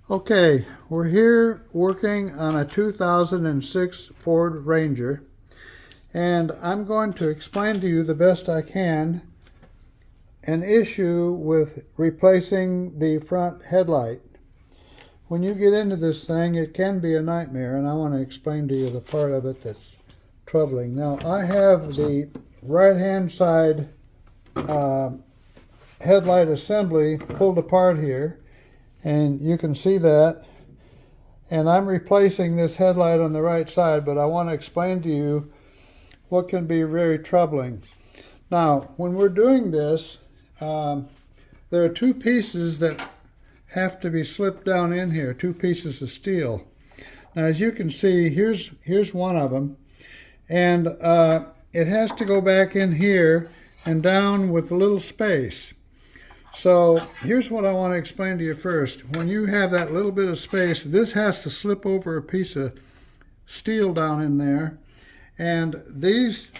Okay, we're here working on a 2006 Ford Ranger, and I'm going to explain to you the best I can an issue with replacing the front headlight. When you get into this thing, it can be a nightmare, and I want to explain to you the part of it that's troubling. Now, I have the right-hand side headlight assembly pulled apart here, and you can see that, and I'm replacing this headlight on the right side, but I want to explain to you what can be very troubling. Now, when we're doing this, there are two pieces that have to be slipped down in here, two pieces of steel. Now, as you can see, here's one of them, and it has to go back in here and down with a little space. So here's what I want to explain to you first. When you have that little bit of space, this has to slip over a piece of steel down in there. And these,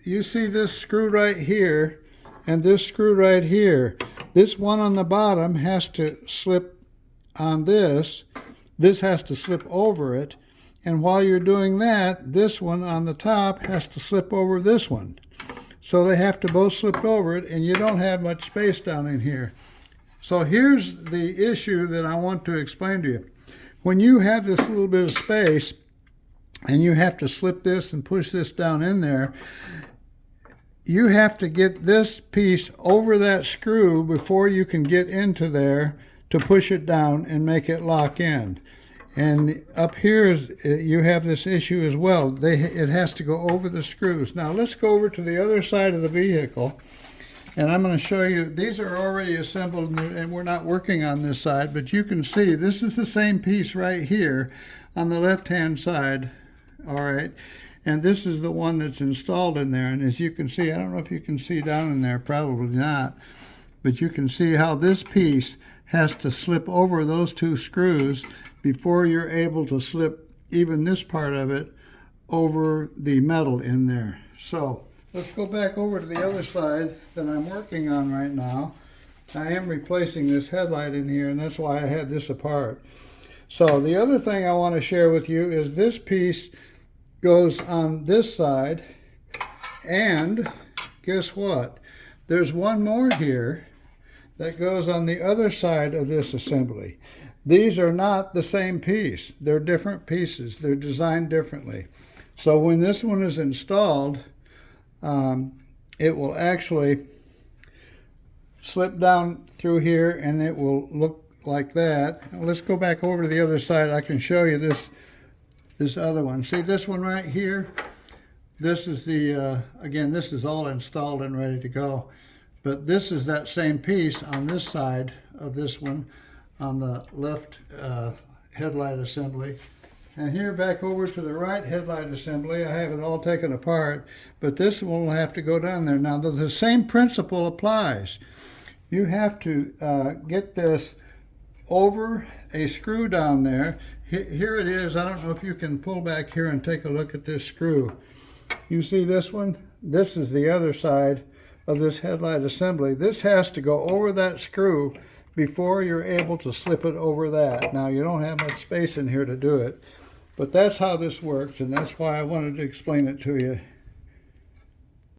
you see this screw right here and this screw right here. This one on the bottom has to slip on this. This has to slip over it. And while you're doing that, this one on the top has to slip over this one. So they have to both slip over it, and you don't have much space down in here. So here's the issue that I want to explain to you. When you have this little bit of space, and you have to slip this and push this down in there, you have to get this piece over that screw before you can get into there to push it down and make it lock in. And up here, you have this issue as well. It has to go over the screws. Now let's go over to the other side of the vehicle, and I'm going to show you. These are already assembled, and we're not working on this side, but you can see this is the same piece right here on the left-hand side. All right, and this is the one that's installed in there. And as you can see, I don't know if you can see down in there, probably not, but you can see how this piece has to slip over those two screws before you're able to slip even this part of it over the metal in there. So let's go back over to the other side that I'm working on right now. I am replacing this headlight in here, and that's why I had this apart. So the other thing I want to share with you is this piece goes on this side, and guess what? There's one more here that goes on the other side of this assembly. These are not the same piece. They're different pieces. They're designed differently. So when this one is installed, it will actually slip down through here, and it will look like that. Now let's go back over to the other side. I can show you this other one. See this one right here? This is the, again, this is all installed and ready to go. But this is that same piece on this side of this one, on the left headlight assembly. And here back over to the right headlight assembly, I have it all taken apart, but this one will have to go down there. Now the same principle applies. You have to get this over a screw down there. Here it is. I don't know if you can pull back here and take a look at this screw. You see this one? This is the other side of this headlight assembly. This has to go over that screw before you're able to slip it over that. Now you don't have much space in here to do it, but that's how this works, and that's why I wanted to explain it to you.